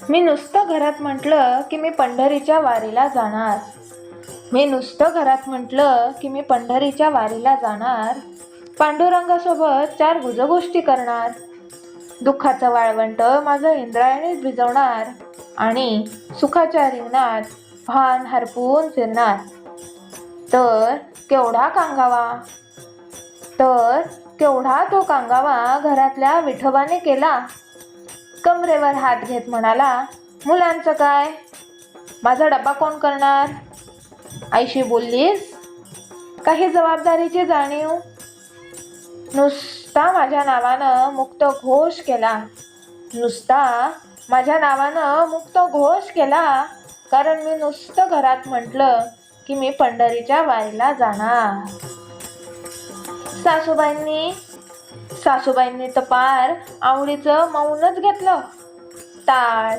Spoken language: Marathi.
मी नुसतं घरात म्हटलं की मी पंढरीच्या वारीला जाणार. मी नुसतं घरात म्हटलं की मी पंढरीच्या वारीला जाणार. पांडुरंगासोबत 4 गुजगोष्टी करणार. दुःखाचं वाळवंट माझं इंद्रायणीच भिजवणार आणि सुखाच्या रिंगणात भान हरपून फिरणार. तर केवढा कांगावा, तर केवढा तो कांगावा घरातल्या विठोबाने केला. कमरेवर हात घेत म्हणाला, मुलांचं काय, माझा डब्बा कोण करणार? आईशी बोललीस? काही जबाबदारीची जाणीव? नुसता माझ्या नावानं मुक्त घोष केला. नुसता माझ्या नावानं मुक्त घोष केला, कारण मी नुसतं घरात म्हटलं की मी पंढरीच्या वारीला जाणार. सासूबाईंनी तर पार आवडीचं मौनच घेतलं. टाळ